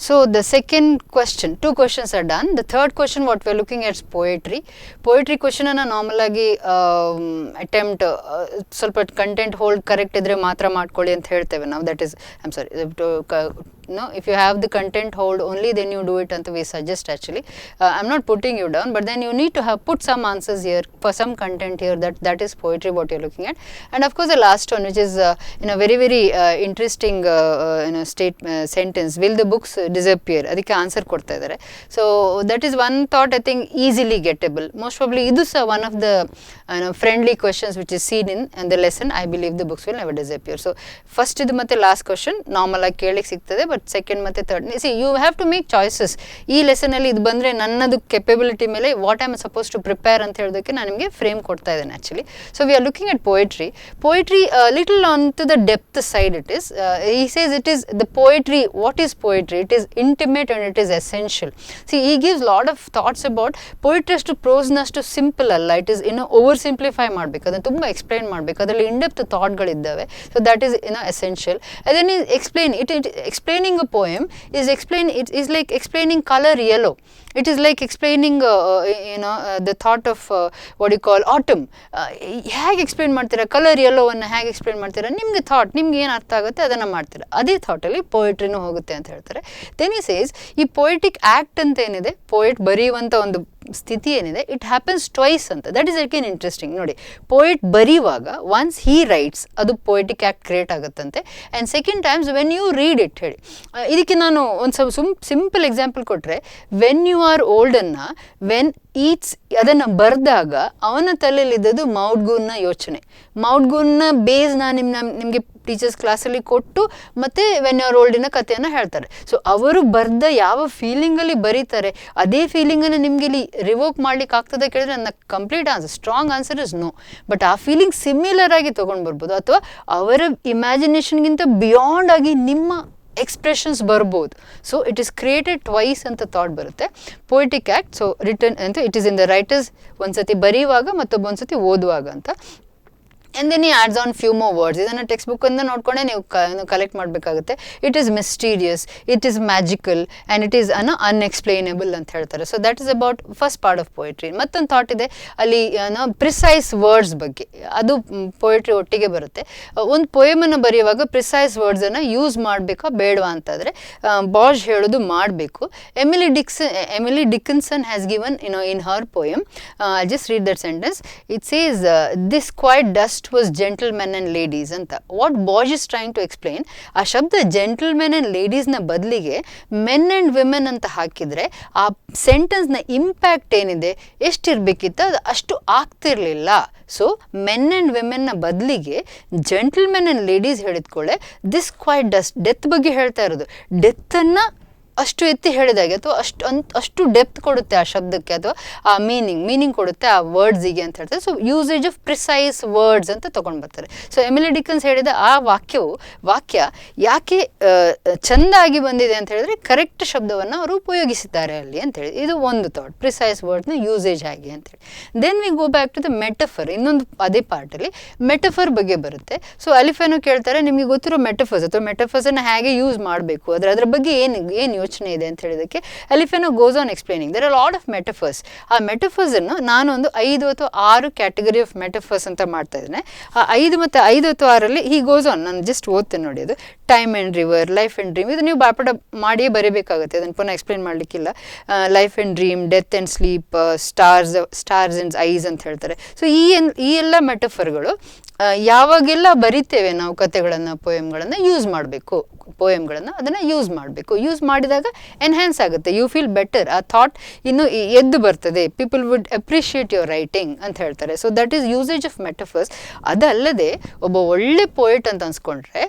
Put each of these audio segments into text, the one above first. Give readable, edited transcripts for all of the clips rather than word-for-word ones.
So the second question, 2 questions are done. The third question what we are looking at is poetry. Poetry question ಅನ್ನು normal ಆಗಿ attempt ಸ್ವಲ್ಪ content hold correct ಇದ್ರೆ ಮಾತ್ರ ಮಾಡ್ಕೊಳ್ಳಿ ಅಂತ ಹೇಳ್ತೇವೆ ನಾವು. That is I am sorry, no, if you have the content hold only, then you do it and we suggest actually. I'm not putting you down, but then you need to have put some answers here for some content here. That is poetry what you're looking at. And of course the last one, which is very interesting sentence, will the books disappear? Adike answer kodta idare. So that is one thought I think easily gettable. Most probably idu sa one of the friendly questions which is seen in the lesson. I believe the books will never disappear. So first idu ಮತ್ತೆ last question normal ಆಗಿ ಕೇಳಲಿಕ್ಕೆ ಸಿಗ್ತದೆ, but second ಮತ್ತು third see you have to make choices. ಈ ಲೆಸನಲ್ಲಿ ಇದು ಬಂದರೆ ನನ್ನದು ಕೆಪಬಿಲಿಟಿ ಮೇಲೆ what I am suppose to prepare ಅಂತ ಹೇಳೋದಕ್ಕೆ ನಾನು ನಿಮಗೆ ಫ್ರೇಮ್ ಕೊಡ್ತಾ ಇದ್ದೇನೆ actually. So we are looking at poetry. Poetry little on to the depth side it is. He says it is the poetry. What is poetry? It is intimate and it is essential. See he gives lot of thoughts about poetry. ಅಷ್ಟು ಪ್ರೋಸ್ನಷ್ಟು simple ಅಲ್ಲ. It is over simplify ಮಾಡಬೇಕು, ಅದನ್ನು ತುಂಬ explain ಮಾಡಬೇಕು, ಅದರಲ್ಲಿ in depth ಥಾಟ್ಗಳಿದ್ದಾವೆ. So that is essential. ಅದನ್ನು explain explaining a poem is like explaining color yellow. It is like explaining the thought of what you call autumn. ಹೇಗೆ explain ಮಾಡ್ತೀರಾ colour ಯೆಲ್ಲೋವನ್ನು? ಹೇಗೆ ಎಕ್ಸ್ಪ್ಲೇನ್ ಮಾಡ್ತೀರಾ? ನಿಮಗೆ ಥಾಟ್, ನಿಮ್ಗೆ ಏನು ಅರ್ಥ ಆಗುತ್ತೆ ಅದನ್ನು ಮಾಡ್ತೀರಾ. ಅದೇ ಥಾಟಲ್ಲಿ ಪೋಯಟ್ರಿನೂ ಹೋಗುತ್ತೆ ಅಂತ ಹೇಳ್ತಾರೆ. ದೆನ್ ಈ ಸೇಸ್ ಈ ಪೋಯಟಿಕ್ ಆ್ಯಕ್ಟ್ ಅಂತ ಏನಿದೆ, ಪೋಯಟ್ ಬರೆಯುವಂಥ ಒಂದು ಸ್ಥಿತಿ ಏನಿದೆ, ಇಟ್ ಹ್ಯಾಪನ್ಸ್ ಟ್ವೈಸ್ ಅಂತ. That is again interesting. ನೋಡಿ, ಪೋಯಟ್ ಬರೆಯುವಾಗ ಒನ್ಸ್ ಹೀ ರೈಟ್ಸ್ ಅದು ಪೋಯಟಿಕ್ ಆ್ಯಕ್ಟ್ ಕ್ರಿಯೇಟ್ ಆಗುತ್ತಂತೆ. And second times when you read it ಹೇಳಿ. ಇದಕ್ಕೆ ನಾನು ಒಂದು ಸಿಂಪಲ್ ಎಕ್ಸಾಂಪಲ್ ಕೊಟ್ಟರೆ, ವೆನ್ ಯು ಆರ್ ಓಲ್ಡನ್ನು ವೆನ್ ಈಟ್ಸ್ ಅದನ್ನು ಬರೆದಾಗ ಅವನ ತಲೆಯಲ್ಲಿದ್ದದ್ದು ಮೌಡ್ಗೂನ್ನ ಯೋಚನೆ. ಮೌಡ್ಗೂನ್ನ ಬೇಸ್ ನಾನು ನಿಮಗೆ ಟೀಚರ್ಸ್ ಕ್ಲಾಸಲ್ಲಿ ಕೊಟ್ಟು ಮತ್ತು ವೆನ್ ಯು ಆರ್ ಓಲ್ಡಿನ ಕಥೆಯನ್ನು ಹೇಳ್ತಾರೆ. ಸೊ ಅವರು ಬರೆದ ಯಾವ ಫೀಲಿಂಗಲ್ಲಿ ಬರೀತಾರೆ ಅದೇ ಫೀಲಿಂಗನ್ನು ನಿಮಗೆ ಇಲ್ಲಿ ರಿವೋಕ್ ಮಾಡ್ಲಿಕ್ಕೆ ಆಗ್ತದೆ ಕೇಳಿದ್ರೆ ನನ್ನ complete answer, strong answer is no. But ಆ ಫೀಲಿಂಗ್ ಸಿಮಿಲರ್ ಆಗಿ ತೊಗೊಂಡು ಬರ್ಬೋದು, ಅಥವಾ ಅವರ ಇಮ್ಯಾಜಿನೇಷನ್ಗಿಂತ ಬಿಯಾಂಡ್ ಆಗಿ ನಿಮ್ಮ ಎಕ್ಸ್ಪ್ರೆಷನ್ಸ್ ಬರ್ಬೋದು. So it is created twice ಅಂತ ಥಾಟ್ ಬರುತ್ತೆ ಪೋಯಟಿಕ್ ಆ್ಯಕ್ಟ್. ಸೊ ರಿಟರ್ನ್ ಅಂತ it is in the writers, ಒಂದ್ಸತಿ ಬರೆಯುವಾಗ ಮತ್ತೊಬ್ಬ ಸತಿ ಓದುವಾಗ ಅಂತ. And then he adds on few more words. ಇದನ್ನು ಟೆಕ್ಸ್ಟ್ ಬುಕ್ಕಿಂದ ನೋಡ್ಕೊಂಡೆ ನೀವು ಕಲೆಕ್ಟ್ ಮಾಡಬೇಕಾಗುತ್ತೆ. It is mysterious, it is magical and it is unexplainable ಅಂತ ಹೇಳ್ತಾರೆ. So that is about first part of poetry. ಮತ್ತೊಂದು ಥಾಟ್ ಇದೆ ಅಲ್ಲಿ ಪ್ರಿಸೈಸ್ ವರ್ಡ್ಸ್ ಬಗ್ಗೆ, ಅದು ಪೋಯಟ್ರಿ ಒಟ್ಟಿಗೆ ಬರುತ್ತೆ. ಒಂದು ಪೋಯಮನ್ನು ಬರೆಯುವಾಗ ಪ್ರಿಸೈಸ್ ವರ್ಡ್ಸನ್ನು ಯೂಸ್ ಮಾಡಬೇಕಾ ಬೇಡವಾ ಅಂತಂದರೆ ಬಾಷ್ ಹೇಳೋದು ಮಾಡಬೇಕು. Emily Dickinson has given in her poem, I just read that sentence. It says this quiet dust was gentlemen and ladies ಅಂತ. what Bosch is trying to explain, ಆ ಶಬ್ದ gentlemen and ladies ನ ಬದಲಿಗೆ men and women ಅಂತ ಹಾಕಿದ್ರೆ ಆ sentence ನ impact ಏನಿದೆ ಎಷ್ಟಿರ್ಬೇಕಿತ್ತು ಅದು ಅಷ್ಟು ಆಗ್ತಿರ್ಲಿಲ್ಲ. ಸೊ ಮೆನ್ ಆ್ಯಂಡ್ ವಿಮೆನ್ನ ಬದಲಿಗೆ ಜೆಂಟಲ್ಮೆನ್ ಆ್ಯಂಡ್ ಲೇಡೀಸ್ ಹೇಳಿದ್ಕೊಳ್ಳೆ ದಿಸ್ ಕ್ವೈಟ್ ಡಸ್ಟ್, ಡೆತ್ ಬಗ್ಗೆ ಹೇಳ್ತಾ ಇರೋದು. ಡೆತ್ತನ್ನು ಅಷ್ಟು ಎತ್ತಿ ಹೇಳಿದಾಗೆ ಅಥವಾ ಅಷ್ಟು ಡೆಪ್ತ್ ಕೊಡುತ್ತೆ ಆ ಶಬ್ದಕ್ಕೆ, ಅಥವಾ ಆ ಮೀನಿಂಗ್ ಕೊಡುತ್ತೆ ಆ ವರ್ಡ್ಸಿಗೆ ಅಂತ ಹೇಳ್ತಾರೆ. So usage of precise words ಅಂತ ತೊಗೊಂಡು ಬರ್ತಾರೆ. ಸೊ ಎಮಿಲಿ ಡಿಕನ್ಸ್ ಹೇಳಿದ ಆ ವಾಕ್ಯ ಯಾಕೆ ಚೆಂದಾಗಿ ಬಂದಿದೆ ಅಂತ ಹೇಳಿದ್ರೆ ಕರೆಕ್ಟ್ ಶಬ್ದವನ್ನು ಅವರು ಉಪಯೋಗಿಸಿದ್ದಾರೆ ಅಲ್ಲಿ ಅಂತೇಳಿ. ಇದು ಒಂದು ಥಾಟ್, ಪ್ರಿಸೈಸ್ ವರ್ಡ್ಸ್ನ ಯೂಸೇಜ್ ಆಗಿ ಅಂತೇಳಿ. Then we go back to the metaphor. ಇನ್ನೊಂದು ಅದೇ ಪಾರ್ಟಲ್ಲಿ ಮೆಟಫರ್ ಬಗ್ಗೆ ಬರುತ್ತೆ. ಸೊ ಅಲಿಫೇನು ಕೇಳ್ತಾರೆ ನಿಮಗೆ ಗೊತ್ತಿರೋ ಮೆಟಫರ್ಸ್ ಅಥವಾ ಮೆಟಫರ್ಸನ್ನು ಹೇಗೆ ಯೂಸ್ ಮಾಡಬೇಕು, ಅದ್ರ ಬಗ್ಗೆ ಏನು ಯೋಚನೆ ಇದೆ ಅಂತ ಹೇಳಿದಕ್ಕೆ ಅಲಿಫೆನೋ goes on explaining there are lot of metaphors. ಆ ಮೆಟಫರ್ಸನ್ನು ನಾನು ಒಂದು 5 ಅಥವಾ 6 ಕ್ಯಾಟಗರಿ ಆಫ್ ಮೆಟಫರ್ಸ್ ಅಂತ ಮಾಡ್ತಾ ಇದ್ದೇನೆ. ಆ 5 ಅಥವಾ 6ರಲ್ಲಿ ಹೀ ಗೋಸ್ ಆನ್. ನಾನು ಜಸ್ಟ್ ಓದ್ತೇನೆ ನೋಡಿ. ಅದು time and river, life and dream. ಇದು ನೀವು ಬಾಪಟ ಮಾಡಿಯೇ ಬರೀಬೇಕಾಗುತ್ತೆ, ಅದನ್ನು ಪುನಃ ಎಕ್ಸ್ಪ್ಲೇನ್ ಮಾಡಲಿಕ್ಕಿಲ್ಲ. Life and dream, death and sleep, stars and eyes ಅಂತ ಹೇಳ್ತಾರೆ. ಸೊ ಈ ಎಲ್ಲ ಮೆಟಫರ್ಗಳು ಯಾವಾಗೆಲ್ಲ ಬರಿತೇವೆ ನಾವು ಕಥೆಗಳನ್ನು, ಪೋಯಮ್ಗಳನ್ನು ಯೂಸ್ ಮಾಡಬೇಕು. ಅದನ್ನು ಯೂಸ್ ಮಾಡಬೇಕು. ಯೂಸ್ ಮಾಡಿದಾಗ ಎನ್ಹ್ಯಾನ್ಸ್ ಆಗುತ್ತೆ, ಯು ಫೀಲ್ ಬೆಟರ್. ಆ ಥಾಟ್ ಇನ್ನು ಎದ್ದು ಬರ್ತದೆ, people would appreciate your writing ಅಂತ ಹೇಳ್ತಾರೆ. So that is usage of metaphors. ಅದಲ್ಲದೆ ಒಬ್ಬ ಒಳ್ಳೆ ಪೋಯಟ್ ಅಂತ ಅನ್ಸ್ಕೊಂಡ್ರೆ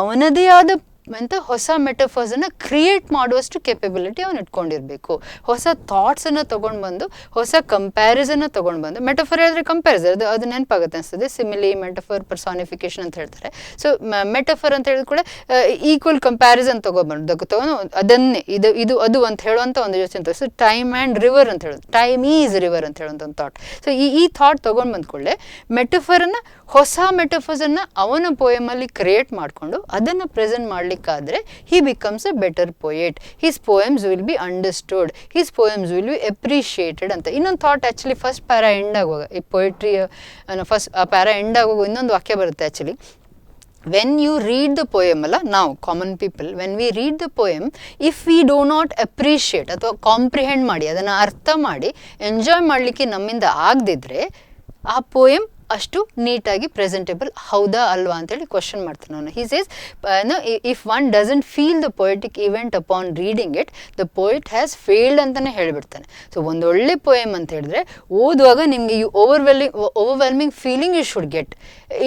ಅವನದೇ ಆದ ಅಂತ ಹೊಸ ಮೆಟಫರ್ಸನ್ನು ಕ್ರಿಯೇಟ್ ಮಾಡುವಷ್ಟು ಕೆಪಬಿಲಿಟಿ ಅವನು ಇಟ್ಕೊಂಡಿರಬೇಕು. ಹೊಸ ಥಾಟ್ಸನ್ನು ತೊಗೊಂಡು ಬಂದು, ಹೊಸ ಕಂಪ್ಯಾರಿಸನ್ನ ತೊಗೊಂಡು ಬಂದು, ಮೆಟಫರ್ ಹೇಳಿದ್ರೆ ಕಂಪ್ಯಾರಿಸನ್ ಅದು ನೆನಪಾಗುತ್ತೆ ಅನಿಸ್ತದೆ. ಸಿಮಿಲಿ, ಮೆಟಫರ್, ಪರ್ಸಾನಿಫಿಕೇಶನ್ ಅಂತ ಹೇಳ್ತಾರೆ. ಸೊ ಮೆಟಫರ್ ಅಂತ ಹೇಳಿದ ಕೂಡ ಈಕ್ವಲ್ ಕಂಪ್ಯಾರಿಸನ್ ತೊಗೊಂಡು ಅದನ್ನೇ ಇದು ಅದು ಅಂತ ಹೇಳುವಂಥ ಒಂದು ಯೋಚನೆ. ಸೊ ಟೈಮ್ ಆ್ಯಂಡ್ ರಿವರ್ ಅಂತ ಹೇಳೋದು, ಟೈಮ್ ಈಸ್ ರಿವರ್ ಅಂತ ಹೇಳುವಂಥ ಒಂದು ಥಾಟ್. ಸೊ ಈ ಥಾಟ್ ತೊಗೊಂಡು ಬಂದ್ಕೊಳ್ಳೆ ಮೆಟಫರನ್ನು, ಹೊಸ ಮೆಟಫರ್ಸನ್ನು ಅವನ ಪೋಯಮಲ್ಲಿ ಕ್ರಿಯೇಟ್ ಮಾಡಿಕೊಂಡು ಅದನ್ನು ಪ್ರೆಸೆಂಟ್ ಮಾಡಲಿಕ್ಕೆ ಮಾಡ್ಲಿಕ್ಕಾದ್ರೆ he becomes a better poet. His poems will be understood. His poems will be appreciated ಅಂತ. ಇನ್ನೊಂದು thought actually first para end ಆಗುವಾಗ ಈ ಪೊಯಿಟ್ರಿ ಫಸ್ಟ್ ಪ್ಯಾರಾ ಎಂಡ್ ಆಗುವಾಗ ಇನ್ನೊಂದು ವಾಕ್ಯ ಬರುತ್ತೆ actually. When you read the poem, now common people, when we read the poem, if we do not appreciate ಅಥವಾ comprehend ಮಾಡಿ ಅದನ್ನು ಅರ್ಥ ಮಾಡಿ ಎಂಜಾಯ್ ಮಾಡಲಿಕ್ಕೆ ನಮ್ಮಿಂದ ಆಗದಿದ್ರೆ ಆ ಪೋಯಮ್ ಅಷ್ಟು ನೀಟಾಗಿ ಪ್ರೆಸೆಂಟೇಬಲ್ ಹೌದಾ ಅಲ್ವಾ ಅಂತೇಳಿ ಕ್ವಶನ್ ಮಾಡ್ತಾನೆ ಅವನು. He says if one doesn't feel the poetic event upon reading it, the poet has failed ಅಂತಲೇ ಹೇಳಿಬಿಡ್ತಾನೆ. ಸೊ ಒಂದೊಳ್ಳೆ ಪೊಯಮ್ ಅಂತ ಹೇಳಿದ್ರೆ ಓದುವಾಗ ನಿಮಗೆ you overwhelming feeling you should get.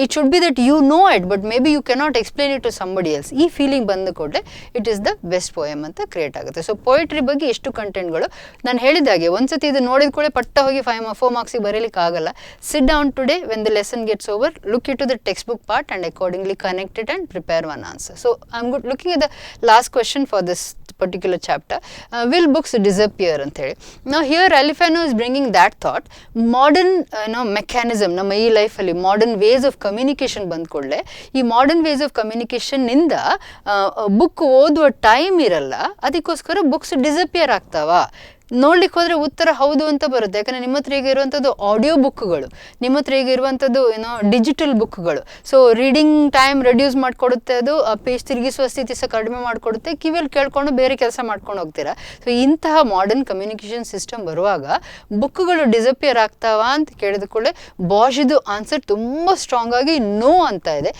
It should be that you know it but maybe you cannot explain it to somebody else. ಈ feeling ಬಂದ ಕೂಡಲೇ it is the best poem ಅಂತ create ಆಗುತ್ತೆ. So poetry ಬಗ್ಗೆ ಎಷ್ಟು ಕಂಟೆಂಟ್ಗಳು ನಾನು ಹೇಳಿದಾಗೆ ಒಂದ್ಸತಿ ಇದು ನೋಡಿದ ಕೂಡಲೇ ಪಟ್ಟ ಹೋಗಿ 4 ಮಾರ್ಕ್ಸಿಗೆ ಬರೀಲಿಕ್ಕೆ ಆಗಲ್ಲ. Sit down today when the lesson gets over, look into the textbook part and accordingly connect it and prepare one answer. So I'm looking at the last question for this particular chapter. Will books disappear ant heli. Now here Alifano is bringing that thought. Modern mechanism ನಮ್ಮ ಈ ಲೈಫಲ್ಲಿ modern ways of communication ಬಂದ ಕೂಡಲೇ ಈ modern ways of communication ನಿಂದ book ಓದುವ time ಇರಲ್ಲ, ಅದಕ್ಕೋಸ್ಕರ ಬುಕ್ಸ್ ಡಿಸಪಿಯರ್ ಆಗ್ತಾವ. ನೋಡ್ಲಿಕ್ಕೆ ಹೋದರೆ ಉತ್ತರ ಹೌದು ಅಂತ ಬರುತ್ತೆ. ಯಾಕಂದರೆ ನಿಮ್ಮ ಹತ್ರ ಈಗ ಇರುವಂಥದ್ದು ಆಡಿಯೋ ಬುಕ್ಗಳು, ನಿಮ್ಮ ಹತ್ರ ಈಗ ಇರುವಂಥದ್ದು ಡಿಜಿಟಲ್ ಬುಕ್ಗಳು. ಸೊ ರೀಡಿಂಗ್ ಟೈಮ್ ರೆಡ್ಯೂಸ್ ಮಾಡಿಕೊಡುತ್ತೆ, ಅದು ಪೇಜ್ ತಿರುಗಿಸುವ ಸ್ಥಿತಿ ಸಹ ಕಡಿಮೆ ಮಾಡಿಕೊಡುತ್ತೆ. ಕಿವಿಯಲ್ಲಿ ಕೇಳ್ಕೊಂಡು ಬೇರೆ ಕೆಲಸ ಮಾಡ್ಕೊಂಡು ಹೋಗ್ತೀರಾ. ಸೊ ಇಂತಹ ಮಾಡರ್ನ್ ಕಮ್ಯುನಿಕೇಷನ್ ಸಿಸ್ಟಮ್ ಬರುವಾಗ ಬುಕ್ಗಳು ಡಿಸಪಿಯರ್ ಆಗ್ತಾವ ಅಂತ ಕೇಳಿದ ಕೂಡಲೇ ಬಾಷಿದು ಆನ್ಸರ್ ತುಂಬ ಸ್ಟ್ರಾಂಗ್ ಆಗಿ ನೋ ಅಂತ ಇದೆ.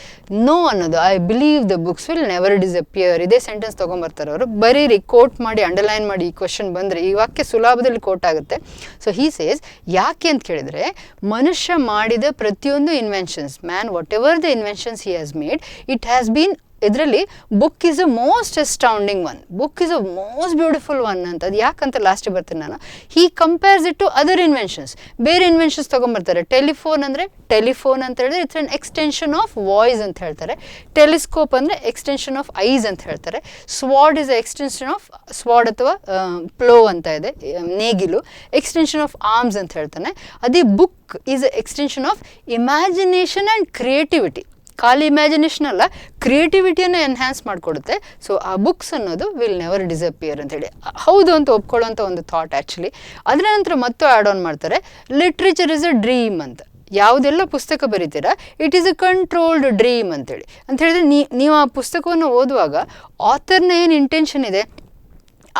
ನೋ ಅನ್ನೋದು I believe the books will never disappear. ಇದೇ ಸೆಂಟೆನ್ಸ್ ತೊಗೊಂಬರ್ತಾರೆ ಅವರು. ಬರೀರಿ, ಕೋಟ್ ಮಾಡಿ, ಅಂಡರ್ಲೈನ್ ಮಾಡಿ ಈ ಕ್ವಶನ್ ಬಂದರೆ ಈ ವಾಕ್ಯ ಸುಲಭದಲ್ಲಿ ಕೋಟ್ ಆಗುತ್ತೆ. ಸೊ ಹಿ ಸೇಸ್ ಯಾಕೆ ಅಂತ ಕೇಳಿದರೆ ಮನುಷ್ಯ ಮಾಡಿದ ಪ್ರತಿಯೊಂದು inventions, man whatever the inventions he has made, it has been ಇದರಲ್ಲಿ book is a most astounding one, book is a most beautiful one ಅಂತ. ಅದು ಯಾಕಂತ ಲಾಸ್ಟಿಗೆ ಬರ್ತೀನಿ ನಾನು. He compares it to other inventions. ಬೇರೆ ಇನ್ವೆನ್ಷನ್ಸ್ ತೊಗೊಂಬರ್ತಾರೆ. Telephone ಅಂದರೆ ಟೆಲಿಫೋನ್ ಅಂತ ಹೇಳಿದ್ರೆ it's an extension of voice ಅಂತ ಹೇಳ್ತಾರೆ. ಟೆಲಿಸ್ಕೋಪ್ ಅಂದರೆ ಎಕ್ಸ್ಟೆನ್ಷನ್ ಆಫ್ ಐಸ್ ಅಂತ ಹೇಳ್ತಾರೆ. Sword is a extension of sword ಅಥವಾ ಪ್ಲೋ ಅಂತ ಇದೆ, ನೇಗಿಲು, ಎಕ್ಸ್ಟೆನ್ಷನ್ ಆಫ್ ಆರ್ಮ್ಸ್ ಅಂತ ಹೇಳ್ತಾನೆ. ಅದೇ book is a extension of imagination and creativity. ಖಾಲಿ ಇಮ್ಯಾಜಿನೇಷನ್ ಅಲ್ಲ, ಕ್ರಿಯೇಟಿವಿಟಿಯನ್ನು ಎನ್ಹ್ಯಾನ್ಸ್ ಮಾಡಿಕೊಡುತ್ತೆ. ಸೊ ಆ ಬುಕ್ಸ್ ಅನ್ನೋದು ವಿಲ್ ನೆವರ್ ಡಿಸಪಿಯರ್ ಅಂತೇಳಿ ಹೌದು ಅಂತ ಒಪ್ಕೊಳ್ಳೋಂಥ ಒಂದು ಥಾಟ್ ಆ್ಯಕ್ಚುಲಿ. ಅದರ ನಂತರ ಮತ್ತು ಆ್ಯಡ್ ಆನ್ ಮಾಡ್ತಾರೆ, ಲಿಟ್ರೇಚರ್ ಇಸ್ ಅ ಡ್ರೀಮ್ ಅಂತ. ಯಾವುದೆಲ್ಲ ಪುಸ್ತಕ ಬರೀತೀರಾ it is a controlled dream ಅಂತೇಳಿ. ಅಂತ ಹೇಳಿದ್ರೆ ನೀವು ಆ ಪುಸ್ತಕವನ್ನು ಓದುವಾಗ ಆಥರ್ನ ಏನು ಇಂಟೆನ್ಷನ್ ಇದೆ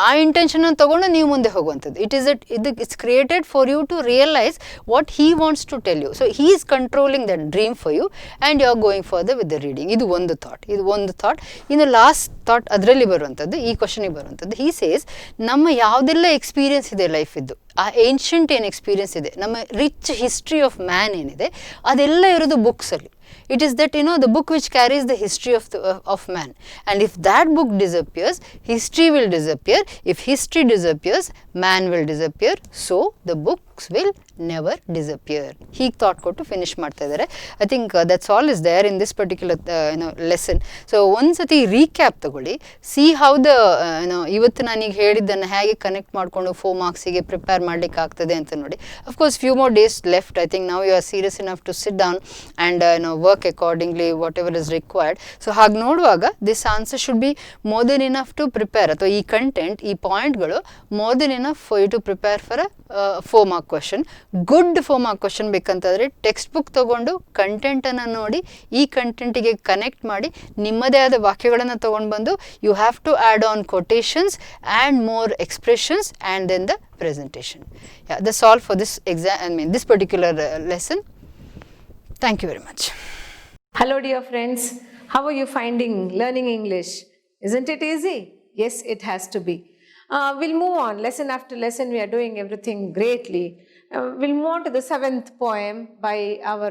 ಆ ಇಂಟೆನ್ಷನನ್ನು ತೊಗೊಂಡು ನೀವು ಮುಂದೆ ಹೋಗುವಂಥದ್ದು. It's created for you to realise what he wants to tell you. So he is controlling that dream for you and you are going farther with the reading. ಇದು ಒಂದು ಥಾಟ್. ಇನ್ನು ಲಾಸ್ಟ್ ಥಾಟ್ ಅದರಲ್ಲಿ ಬರುವಂಥದ್ದು, ಈ ಕ್ವಶನಿಗೆ ಬರುವಂಥದ್ದು. He says ನಮ್ಮ ಯಾವುದೆಲ್ಲ experience ಇದೆ ಲೈಫಿದ್ದು, ಆ ಏನ್ಷಂಟ್ ಏನು ಎಕ್ಸ್ಪೀರಿಯನ್ಸ್ ಇದೆ, ನಮ್ಮ ರಿಚ್ ಹಿಸ್ಟ್ರಿ ಆಫ್ ಮ್ಯಾನ್ ಏನಿದೆ ಅದೆಲ್ಲ ಇರೋದು ಬುಕ್ಸಲ್ಲಿ. It is that the book which carries the history of man, and if that book disappears, history will disappear. If history disappears, man will disappear. So the books will never disappear. Hege thought ಕೊಟ್ಟು finish ಮಾಡ್ತಾ ಇದ್ದಾರೆ. I think that's all is there in this particular lesson. So ಒಂದ್ಸತಿ recap ತಗೊಳ್ಳಿ, see how the ಇವತ್ತು ನಾನೀಗ ಹೇಳಿದ್ದನ್ನು ಹೇಗೆ connect ಮಾಡಿಕೊಂಡು 4 ಮಾರ್ಕ್ಸಿಗೆ ಪ್ರಿಪೇರ್ ಮಾಡ್ಲಿಕ್ಕೆ ಆಗ್ತದೆ ಅಂತ ನೋಡಿ. Of course few more days left. I think now you are serious enough to sit down and work accordingly whatever is required. So ಹಾಗೆ ನೋಡುವಾಗ this answer should be more than enough to prepare, ಅಥವಾ ಈ content, ಈ ಪಾಯಿಂಟ್ಗಳು more than enough for you to prepare for a 4 mark question. Good 4 mark question ಬೇಕಂತಂದರೆ text book ತೊಗೊಂಡು ಕಂಟೆಂಟನ್ನು ನೋಡಿ ಈ ಕಂಟೆಂಟಿಗೆ ಕನೆಕ್ಟ್ ಮಾಡಿ ನಿಮ್ಮದೇ ಆದ ವಾಕ್ಯಗಳನ್ನು ತೊಗೊಂಡು ಬಂದು you have to add on quotations and more expressions and then the presentation. That's all for this this particular lesson. Thank you very much. Hello dear friends, how are you finding learning English? Isn't it easy? Yes, it has to be. We'll move on. Lesson after lesson we are doing everything greatly. We'll move on to the 7th poem by our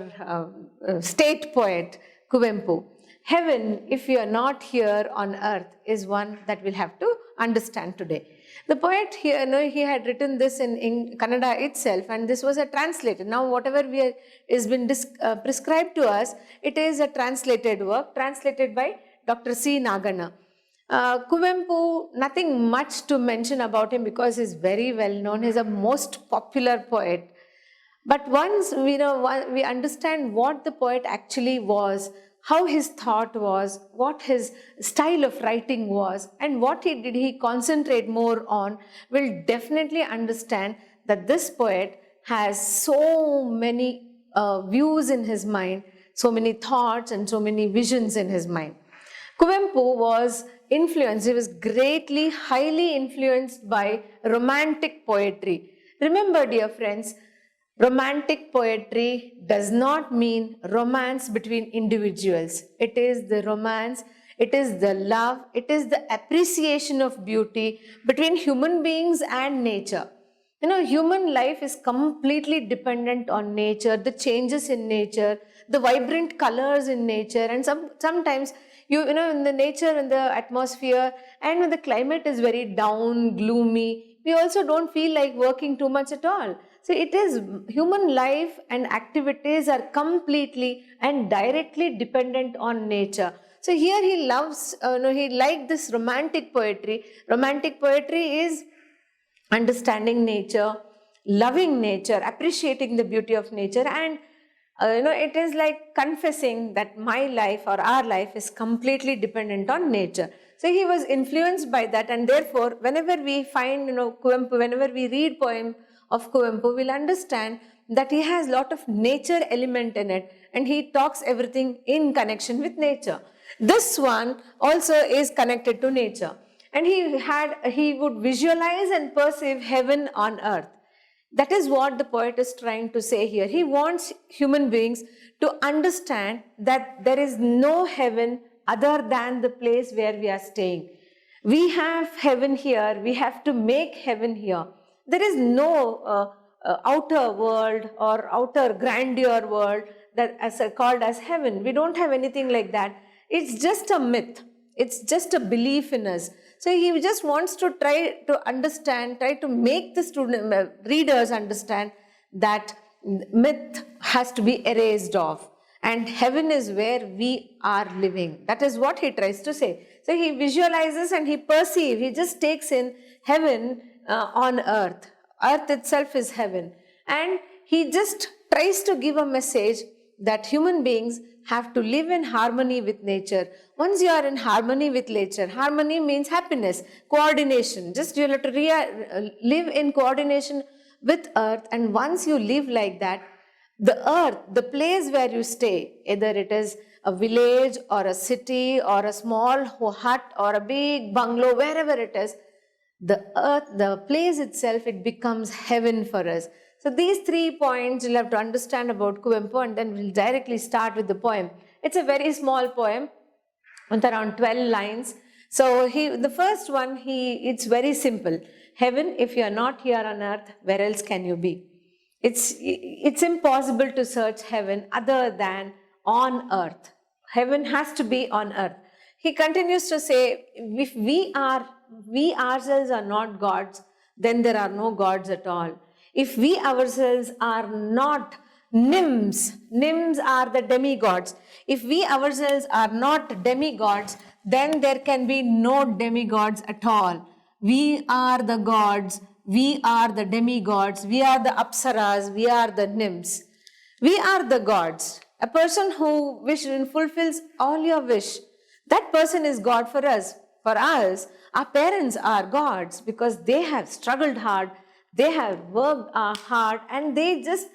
state poet Kuvempu. Heaven, if you are not here on earth, is one that we'll have to understand today. The poet here, he had written this in Kannada itself, and this was a translated. Now whatever is been prescribed to us, it is a translated work, translated by Dr. C. Nagana. Kuvempu, nothing much to mention about him because he's very well known. He's a most popular poet. But once we understand what the poet actually was, how his thought was, what his style of writing was, and what did he concentrate more on, will definitely understand that this poet has so many views in his mind, so many thoughts and so many visions in his mind. Kuvempu was influenced, he was greatly, highly influenced by romantic poetry. Remember, dear friends, romantic poetry does not mean romance between individuals. It is the romance, it is the love, it is the appreciation of beauty between human beings and nature. Human life is completely dependent on nature, the changes in nature, the vibrant colors in nature, and sometimes in the nature, in the atmosphere, and when the climate is very down, gloomy, we also don't feel like working too much at all. So it is human life and activities are completely and directly dependent on nature. So here he loves, he liked this romantic poetry. Romantic poetry is understanding nature, loving nature, appreciating the beauty of nature, and it is like confessing that my life or our life is completely dependent on nature. So he was influenced by that, and therefore whenever we find Kuvempu, whenever we read poem of Kuvempu, we'll understand that he has lot of nature element in it, and he talks everything in connection with nature. This one also is connected to nature, and he would visualize and perceive heaven on earth. That is what the poet is trying to say here. He wants human beings to understand that there is no heaven other than the place where we are staying. We have heaven here, we have to make heaven here. There is no outer world or outer grandeur world that called as heaven. We don't have anything like that. It's just a myth. It's just a belief in us. So he just wants to try to understand, try to make the readers understand that myth has to be erased off, and heaven is where we are living. That is what he tries to say. So he visualizes and he perceives, he just takes in heaven on earth. Earth itself is heaven. And he just tries to give a message that human beings have to live in harmony with nature. Once you are in harmony with nature, harmony means happiness, coordination. Just you have to live in coordination with earth, and once you live like that, the earth, the place where you stay, either it is a village or a city or a small hut or a big bungalow, wherever it is, the earth, the place itself, it becomes heaven for us. So these 3 points you'll have to understand about Kuvempu, and then we'll directly start with the poem. It's a very small poem with around 12 lines. So the first one, it's very simple. Heaven, if you are not here on earth, where else can you be? It's impossible to search heaven other than on earth. Heaven has to be on earth. He continues to say, if we ourselves are not gods, then there are no gods at all. If we ourselves are not nymphs are the demigods. If we ourselves are not demigods, then there can be no demigods at all. We are the gods, we are the demigods, we are the apsaras, we are the nymphs. We are the gods. A person who fulfills all your wish, that person is God for us. For us, our parents are gods because they have struggled hard, they have worked hard, and they just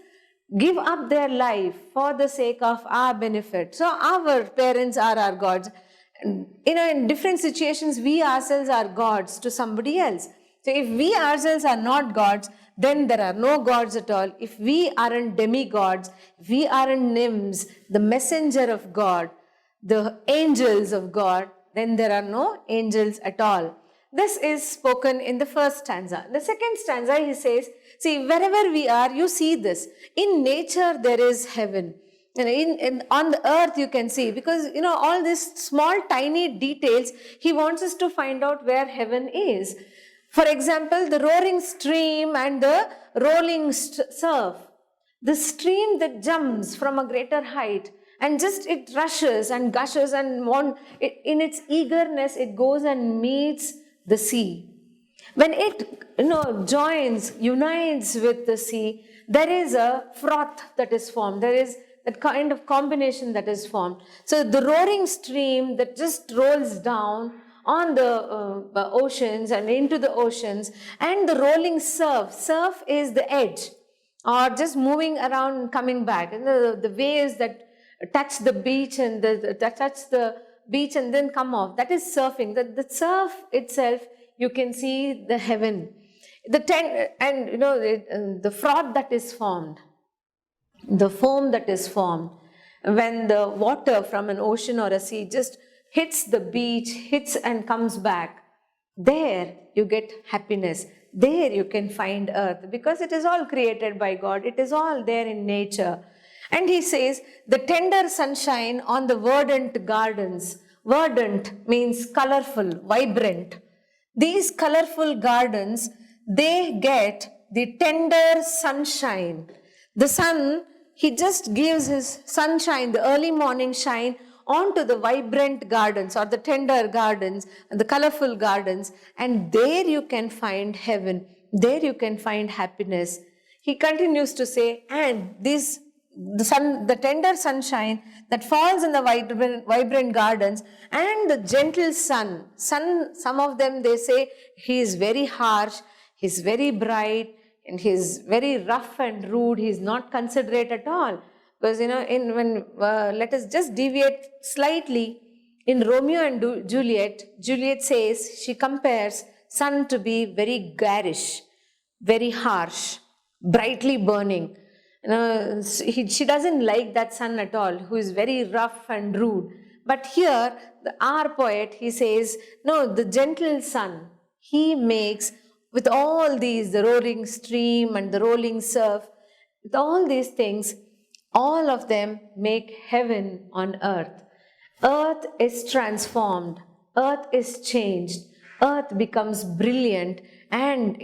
give up their life for the sake of our benefit. So our parents are our gods. In different situations, we ourselves are gods to somebody else. So if we ourselves are not gods, then there are no gods at all. If we aren't demigods, if we aren't nymphs, the messenger of God, the angels of God, then there are no angels at all. This is spoken in the first stanza. The second stanza, he says, see, wherever we are, you see this. In nature, there is heaven. On the earth, you can see, because, all these small, tiny details, he wants us to find out where heaven is. For example, the roaring stream and the rolling surf. The stream that jumps from a greater height, and just it rushes and gushes, and in its eagerness, it goes and meets the sea. When it unites with the sea, there is a froth that is formed. There is that kind of combination that is formed. So the roaring stream that just rolls down on the oceans and into the oceans, and the rolling surf is the edge, or just moving around and coming back, and the waves that touch the beach and touch the beach and then come off, that is surfing. The surf itself, you can see the heaven, and the froth that is formed, the foam that is formed when the water from an ocean or a sea just hits the beach, hits and comes back. There you get happiness. There you can find earth, because it is all created by God. It is all there in nature. And he says, the tender sunshine on the verdant gardens. Verdant means colorful, vibrant. These colorful gardens, they get the tender sunshine. The sun, he just gives his sunshine, the early morning shine, onto the vibrant gardens or the tender gardens and the colorful gardens, and there you can find heaven. There you can find happiness. He continues to say, and the tender sunshine that falls in the vibrant gardens, and the gentle sun, some of them they say he is very harsh, he is very bright, and he is very rough and rude. He is not considerate at all. Because let us just deviate slightly. In Romeo and Juliet, Juliet says, she compares sun to be very garish, very harsh, brightly burning. She doesn't like that sun at all, who is very rough and rude. But here, our poet, he says, no, the gentle sun, he makes, with all these, the roaring stream and the rolling surf, with all these things, all of them make heaven on earth. Earth is transformed. Earth is changed. Earth becomes brilliant, and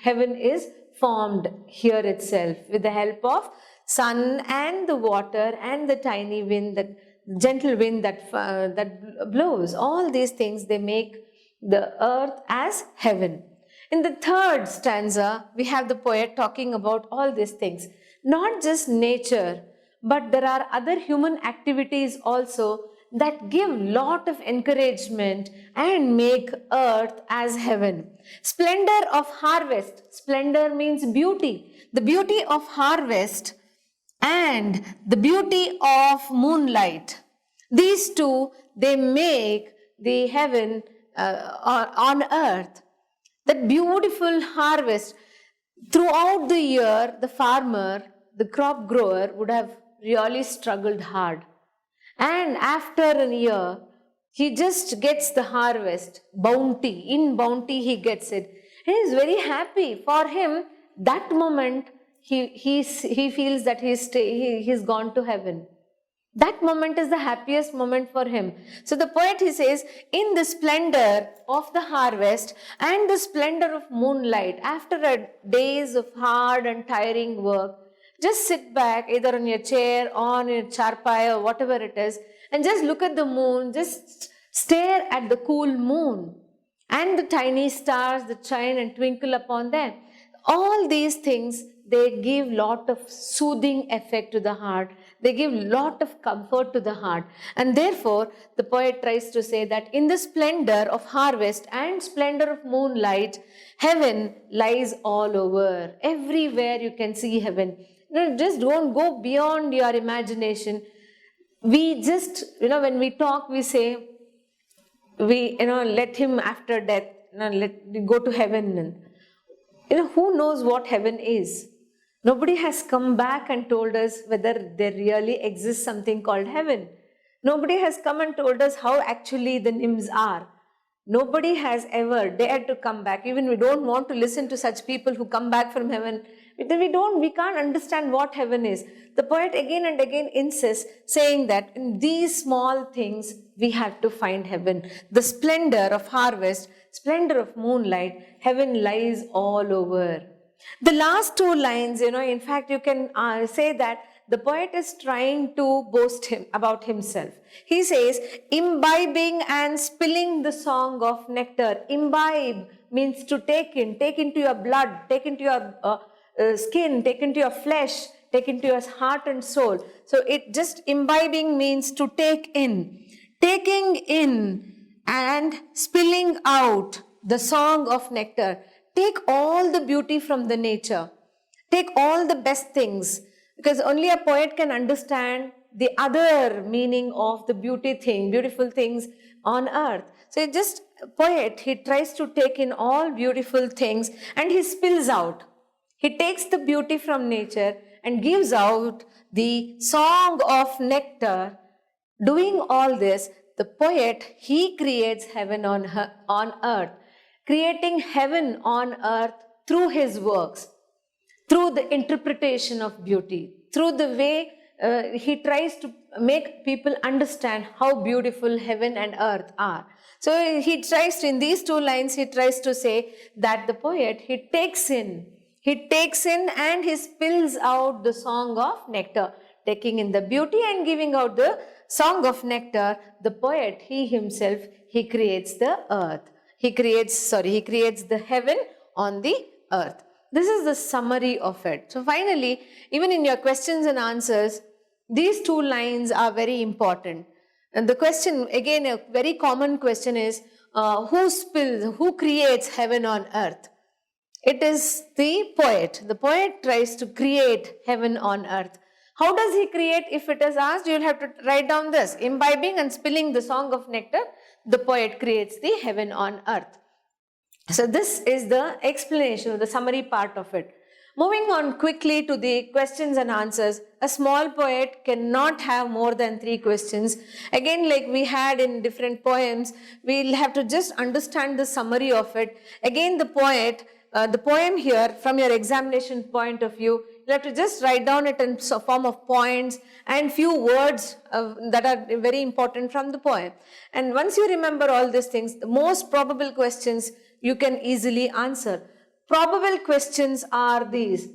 heaven is formed here itself with the help of sun and the water and the tiny wind, that gentle wind that blows. All these things, they make the earth as heaven. In the third stanza, we have the poet talking about all these things. Not just nature, but there are other human activities also that give lot of encouragement and make earth as heaven. Splendor of harvest. Splendor means beauty. The beauty of harvest and the beauty of moonlight. These two, they make the heaven on earth. That beautiful harvest. Throughout the year, the farmer, the crop grower would have really struggled hard. And after a year, he just gets the harvest, bounty. In bounty, he gets it. He is very happy. For him, that moment, he feels that he's gone to heaven. That moment is the happiest moment for him. So the poet, he says, in the splendor of the harvest and the splendor of moonlight, after days of hard and tiring work, just sit back either on your chair, on your charpai or whatever it is, and just look at the moon, just stare at the cool moon and the tiny stars that shine and twinkle upon them. All these things, they give lot of soothing effect to the heart. They give lot of comfort to the heart. And therefore, the poet tries to say that in the splendor of harvest and splendor of moonlight, heaven lies all over. Everywhere you can see heaven. Just don't go beyond your imagination. We just, when we talk, we say, let him after death, let go to heaven. Who knows what heaven is? Nobody has come back and told us whether there really exists something called heaven. Nobody has come and told us how actually the names are. Nobody has ever dared to come back. Even we don't want to listen to such people who come back from heaven. We can't understand what heaven is. The poet again and again insists, saying that in these small things, we have to find heaven. The splendor of harvest, splendor of moonlight, heaven lies all over. The last two lines, in fact, you can say that the poet is trying to boast about himself. He says, imbibing and spilling the song of nectar. Imbibe means to take into your blood, take into your skin, take into your flesh, take into your heart and soul. So it just imbibing means to take in, taking in and spilling out the song of nectar. Take all the beauty from the nature. Take all the best things, because only a poet can understand the other meaning of the beautiful things on earth. So it just poet, he tries to take in all beautiful things and he spills out. He takes the beauty from nature and gives out the song of nectar. Doing all this, the poet, he creates heaven on earth, creating heaven on earth through his works, through the interpretation of beauty, through the way he tries to make people understand how beautiful heaven and earth are. So he tries to, in these two lines, he tries to say that the poet, he takes in and he spills out the song of nectar, taking in the beauty and giving out the song of nectar. The poet, he himself, he creates the earth. He creates the heaven on the earth. This is the summary of it. So finally, even in your questions and answers, these two lines are very important. And the question, again, a very common question is, who creates heaven on earth? It is the poet. The poet tries to create heaven on earth. How does he create? If it is asked, you will have to write down this. Imbibing and spilling the song of nectar, the poet creates the heaven on earth. So this is the explanation, the summary part of it. Moving on quickly to the questions and answers. A small poet cannot have more than 3 questions. Again, like we had in different poems, we'll have to just understand the summary of it. Again, the poem here, from your examination point of view, you have to just write down it in form of points and few words that are very important from the poem. And once you remember all these things, the most probable questions you can easily answer. Probable questions are these.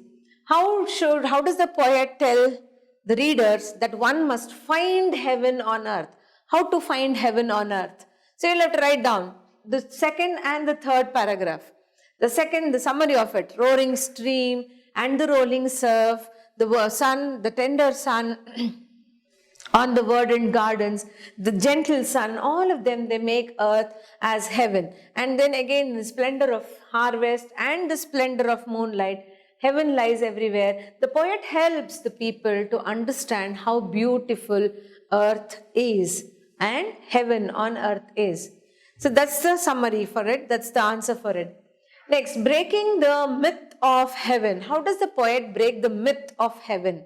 How does the poet tell the readers that one must find heaven on earth? How to find heaven on earth? So you'll have to write down the second and the third paragraph. The second, the summary of it, roaring stream and the rolling surf, the sun, the tender sun on the verdant gardens, the gentle sun, all of them, they make earth as heaven. And then again, the splendor of harvest and the splendor of moonlight, heaven lies everywhere. The poet helps the people to understand how beautiful earth is and heaven on earth is. So that's the summary for it, that's the answer for it. Next, breaking the myth of heaven. How does the poet break the myth of heaven?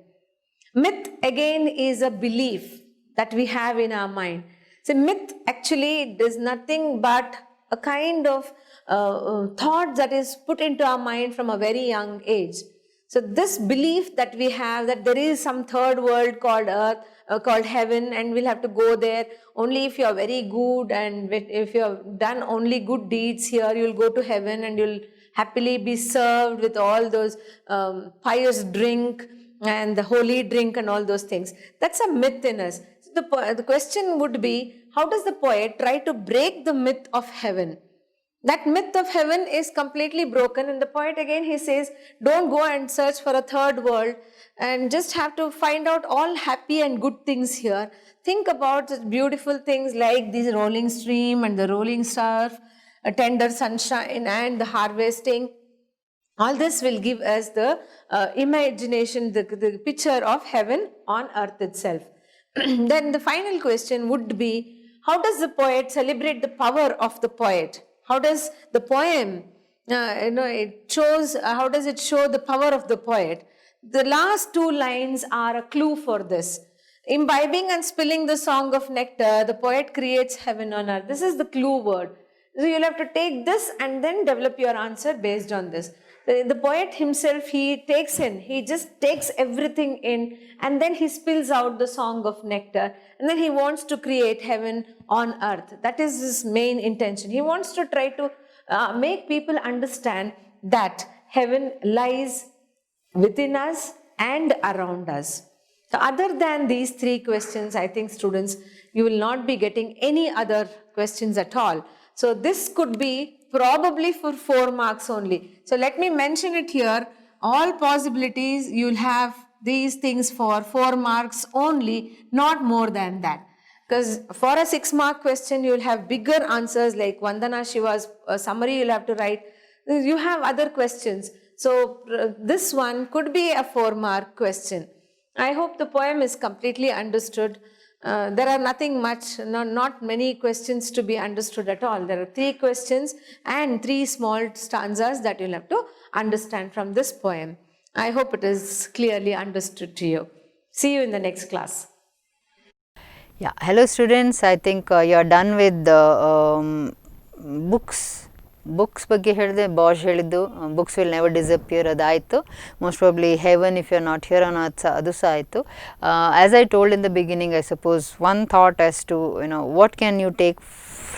Myth again is a belief that we have in our mind. So myth actually is nothing but a kind of thought that is put into our mind from a very young age. So this belief that we have that there is some third world called earth, called heaven, and we'll have to go there only if you are very good, and if you have done only good deeds here, you'll go to heaven and you'll happily be served with all those pious drink and the holy drink and all those things. That's a myth in us. So the question would be, how does the poet try to break the myth of heaven? That myth of heaven is completely broken, and the poet again, he says, don't go and search for a third world and just have to find out all happy and good things here. Think about such beautiful things like this rolling stream and the rolling surf, a tender sunshine and the harvesting. All this will give us the imagination, the picture of heaven on earth itself. Then the final question would be, how does the poet celebrate the power of the poet? How does the poem, how does it show the power of the poet? The last 2 lines are a clue for this. Imbibing and spilling the song of nectar, the poet creates heaven on earth. This is the clue word. So you'll have to take this and then develop your answer based on this. The poet himself, he just takes everything in, and then he spills out the song of nectar, and then he wants to create heaven on earth. That is his main intention. He wants to try to make people understand that heaven lies within us and around us. So other than these 3 questions, I think students, you will not be getting any other questions at all. So this could be probably for 4 marks only. So let me mention it here. All possibilities, you will have these things for 4 marks only, not more than that. Because for a 6-mark question, you will have bigger answers like Vandana Shiva's summary you'll have to write. You have other questions. So this one could be a 4-mark question. I hope the poem is completely understood. There are nothing much, not many questions to be understood at all. There are 3 questions and 3 small stanzas that you'll have to understand from this poem. I hope it is clearly understood to you. See you in the next class. Yeah, hello students. I think you are done with the books ಬಗ್ಗೆ ಹೇಳಿದೆ. Bosch ಹೇಳಿದ್ದು books will never disappear ಅದಾಯಿತು. most probably heaven if you are not here on earth ಅದು ಸಹ ಆಯಿತು. as I told in the beginning, I suppose one thought as to what can you take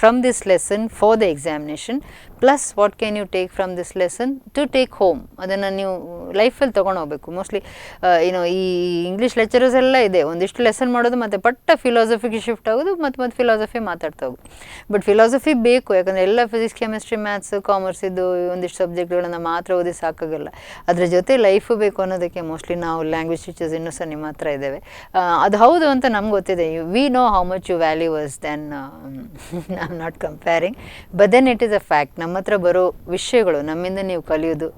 from this lesson for the examination, plus what can you take from this lesson to take home. ಅದನ್ನು ನೀವು ಲೈಫಲ್ಲಿ ತೊಗೊಂಡು ಹೋಗಬೇಕು. Mostly ಈ English lecturers ಎಲ್ಲ ಇದೆ, ಒಂದಿಷ್ಟು lesson ಮಾಡೋದು ಮತ್ತು ಪಟ್ಟ ಫಿಲಾಸಫಿಗೆ ಶಿಫ್ಟ್ ಆಗೋದು ಮತ್ತು ಫಿಲಾಸಫಿ ಮಾತಾಡ್ತಾ ಹೋಗೋದು. ಬಟ್ ಫಿಲಾಸಫಿ ಬೇಕು, ಯಾಕಂದರೆ ಎಲ್ಲ ಫಿಸಿಕ್ಸ್, ಕೆಮಿಸ್ಟ್ರಿ, ಮ್ಯಾಥ್ಸ್, ಕಾಮರ್ಸ್ ಇದು ಒಂದಿಷ್ಟು ಸಬ್ಜೆಕ್ಟ್ಗಳನ್ನು ಮಾತ್ರ ಓದಿ ಸಾಕಾಗಲ್ಲ. ಅದರ ಜೊತೆ ಲೈಫು ಬೇಕು ಅನ್ನೋದಕ್ಕೆ ಮೋಸ್ಟ್ಲಿ ನಾವು ಲ್ಯಾಂಗ್ವೇಜ್ ಟೀಚರ್ಸ್ ಇನ್ನೂ ಸಹ ನಿಮ್ಮ ಹತ್ರ ಇದ್ದೇವೆ. ಅದು ಹೌದು ಅಂತ ನಮ್ಗೆ ಗೊತ್ತಿದೆ. We know how much you value us then I am not comparing, but then it is a fact. ನಮ್ಮ ಹತ್ರ ಬರೋ ವಿಷಯಗಳು, ನಮ್ಮಿಂದ ನೀವು ಕಲಿಯೋದು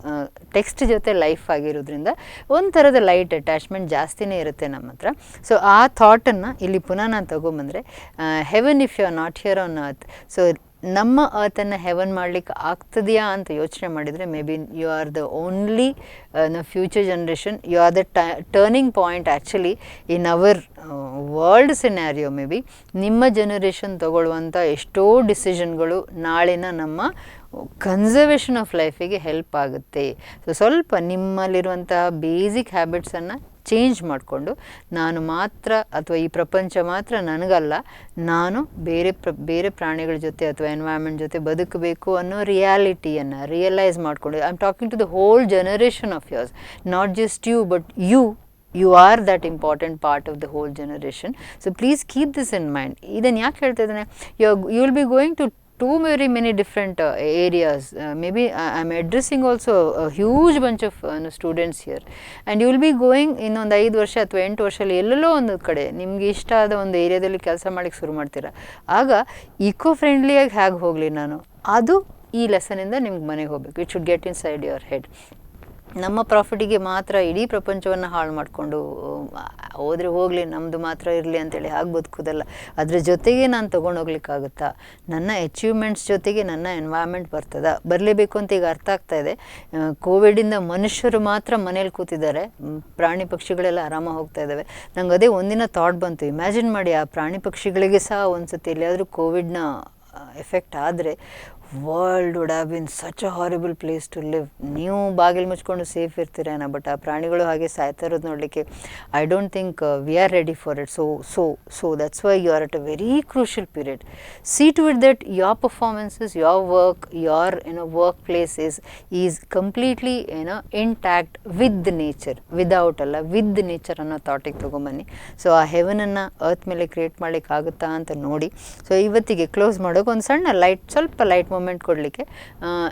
ಟೆಕ್ಸ್ಟ್ ಜೊತೆ ಲೈಫ್ ಆಗಿರೋದ್ರಿಂದ ಒಂಥರದ ಲೈಟ್ ಅಟ್ಯಾಚ್ಮೆಂಟ್ ಜಾಸ್ತಿನೇ ಇರುತ್ತೆ ನಮ್ಮ ಹತ್ರ. ಸೊ ಆ ಥಾಟನ್ನು ಇಲ್ಲಿ ಪುನಃ ನಾನು ತೊಗೊಂಬಂದರೆ, heaven if you are not here on earth. So ನಮ್ಮ ಅರ್ಥನ್ನು ಹೆವನ್ ಮಾಡಲಿಕ್ಕೆ ಆಗ್ತದೆಯಾ ಅಂತ ಯೋಚನೆ ಮಾಡಿದರೆ, maybe you are the only future generation, you are the turning point actually in our world scenario. Maybe ನಿಮ್ಮ ಜನರೇಷನ್ ತಗೊಳ್ಳುವಂಥ ಎಷ್ಟೋ ಡಿಸಿಷನ್ಗಳು ನಾಳಿನ ನಮ್ಮ ಕನ್ಸರ್ವೇಷನ್ ಆಫ್ ಲೈಫಿಗೆ ಹೆಲ್ಪ್ ಆಗುತ್ತೆ. ಸೊ ಸ್ವಲ್ಪ ನಿಮ್ಮಲ್ಲಿರುವಂತಹ ಬೇಸಿಕ್ ಹ್ಯಾಬಿಟ್ಸನ್ನು ಚೇಂಜ್ ಮಾಡಿಕೊಂಡು, ನಾನು ಮಾತ್ರ ಅಥವಾ ಈ ಪ್ರಪಂಚ ಮಾತ್ರ ನನಗಲ್ಲ, ನಾನು ಬೇರೆ ಪ್ರಾಣಿಗಳ ಜೊತೆ ಅಥವಾ ಎನ್ವೈರ್ಮೆಂಟ್ ಜೊತೆ ಬದುಕಬೇಕು ಅನ್ನೋ ರಿಯಾಲಿಟಿಯನ್ನು ರಿಯಲೈಸ್ ಮಾಡಿಕೊಂಡು, I am talking to the whole generation of yours, not just you but you are that important part of the whole generation. So please keep this in mind. ಇದನ್ನು ಯಾಕೆ ಹೇಳ್ತಾ ಇದ್ದೇನೆ, you will be going to very many different areas. Maybe I am addressing also a huge bunch of students here, and you will be going ಇನ್ನೊಂದು 5 ವರ್ಷ ಅಥವಾ 8 ವರ್ಷದಲ್ಲಿ ಎಲ್ಲೆಲ್ಲೋ ಒಂದು ಕಡೆ ನಿಮಗೆ ಇಷ್ಟ ಆದ ಒಂದು ಏರಿಯಾದಲ್ಲಿ ಕೆಲಸ ಮಾಡಲಿಕ್ಕೆ ಶುರು ಮಾಡ್ತೀರಾ. ಆಗ ಈಕೋ ಫ್ರೆಂಡ್ಲಿಯಾಗಿ ಹೇಗೆ ಹೋಗಲಿ ನಾನು, ಅದು ಈ ಲೆಸನಿಂದ ನಿಮ್ಗೆ ಮನೆಗೆ ಹೋಗಬೇಕು. It should get in side your head. ನಮ್ಮ ಪ್ರಾಫಿಟಿಗೆ ಮಾತ್ರ ಇಡೀ ಪ್ರಪಂಚವನ್ನು ಹಾಳು ಮಾಡಿಕೊಂಡು ಹೋದರೆ ಹೋಗಲಿ, ನಮ್ಮದು ಮಾತ್ರ ಇರಲಿ ಅಂತೇಳಿ ಹಾಗೆ ಬದುಕೋದಲ್ಲ. ಅದರ ಜೊತೆಗೆ ನಾನು ತೊಗೊಂಡೋಗ್ಲಿಕ್ಕಾಗುತ್ತಾ, ನನ್ನ ಅಚೀವ್ಮೆಂಟ್ಸ್ ಜೊತೆಗೆ ನನ್ನ ಎನ್ವೈರ್ಮೆಂಟ್ ಬರ್ತದ, ಬರಲೇಬೇಕು ಅಂತ ಈಗ ಅರ್ಥ ಆಗ್ತಾ ಇದೆ. ಕೋವಿಡಿಂದ ಮನುಷ್ಯರು ಮಾತ್ರ ಮನೇಲಿ ಕೂತಿದ್ದಾರೆ, ಪ್ರಾಣಿ ಪಕ್ಷಿಗಳೆಲ್ಲ ಆರಾಮಾಗಿ ಹೋಗ್ತಾ ಇದ್ದಾವೆ. ನಂಗೆ ಅದೇ ಒಂದಿನ ಥಾಟ್ ಬಂತು, ಇಮ್ಯಾಜಿನ್ ಮಾಡಿ ಆ ಪ್ರಾಣಿ ಪಕ್ಷಿಗಳಿಗೆ ಸಹ ಒಂದು ಸತಿ ಎಲ್ಲಿಯಾದರೂ ಕೋವಿಡ್ನ ಎಫೆಕ್ಟ್ ಆದರೆ, world would have been such a horrible place to live. ನೀವು ಬಾಗಿಲು ಮುಚ್ಕೊಂಡು ಸೇಫ್ ಇರ್ತೀರೇನೋ, ಬಟ್ ಆ ಪ್ರಾಣಿಗಳು ಹಾಗೆ ಸಾಯ್ತಾ ಇರೋದು ನೋಡಲಿಕ್ಕೆ I don't think we are ready for it. So that's why you are at a very crucial period. See to it that your performances, your work, your workplace is completely intact with nature, without ಅಲ್ಲ, with nature ಅನ್ನೋ ಥಾಟಿಗೆ ತೊಗೊಂಬನ್ನಿ. So ಆ ಹೆವನನ್ನು earth ಮೇಲೆ create ಮಾಡಲಿಕ್ಕೆ ಆಗುತ್ತಾ ಅಂತ ನೋಡಿ. So ಇವತ್ತಿಗೆ ಕ್ಲೋಸ್ ಮಾಡೋಕೆ ಒಂದು ಸಣ್ಣ ಸ್ವಲ್ಪ ಲೈಟ್ ಮೂಮೆಂಟ್ ಕೊಡಲಿಕ್ಕೆ,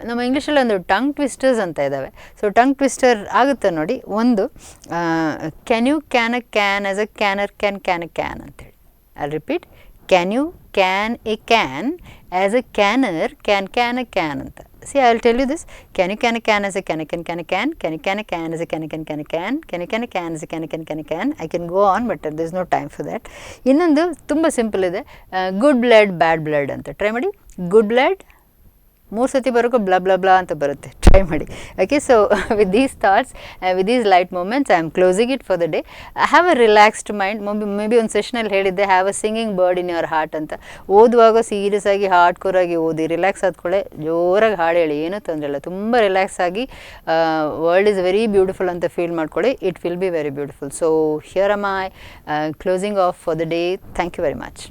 ನಮ್ಮ ಇಂಗ್ಲೀಷಲ್ಲಿ ಒಂದು ಟಂಗ್ ಟ್ವಿಸ್ಟರ್ಸ್ ಅಂತ ಇದ್ದಾವೆ. ಸೊ ಟಂಗ್ ಟ್ವಿಸ್ಟರ್ ಆಗುತ್ತೆ ನೋಡಿ. ಒಂದು, can you can a can as a canner can a can ಅಂತೇಳಿ. I repeat, can you can a can as a canner can a can ಅಂತ. See, I will tell you this. Can you can a can as a can a can can a can? Can you can a can as a can a can can a can? Can you can a can as a can a can can a can? I can go on, but there is no time for that. ಇನ್ನೊಂದು ತುಂಬ simple ಇದೆ, good blood bad blood ಅಂತ. Try ಮಾಡಿ. Good blood 3 ಸತಿ ಬರೋಕೆ blah blah blah ಅಂತ ಬರುತ್ತೆ. Try ಮಾಡಿ. Okay, so with these thoughts, with these light moments, I am closing it for the day. Have a relaxed mind. Maybe ಒಂದು ಸೆಷನಲ್ಲಿ ಹೇಳಿದ್ದೆ, have a singing bird in your heart ಅಂತ. ಓದುವಾಗ serious ಆಗಿ hard core ಆಗಿ ಓದಿ, relax ಆದ್ಕೊಳ್ಳೆ, ಜೋರಾಗಿ ಹಾಡು ಹೇಳಿ, ಏನೂ ತೊಂದರೆ ಇಲ್ಲ. ತುಂಬ ರಿಲ್ಯಾಕ್ಸ್ ಆಗಿ ವರ್ಲ್ಡ್ ಈಸ್ ವೆರಿ ಬ್ಯೂಟಿಫುಲ್ ಅಂತ ಫೀಲ್ ಮಾಡ್ಕೊಳ್ಳಿ. It will be very beautiful. So here am I closing off for the day. Thank you very much.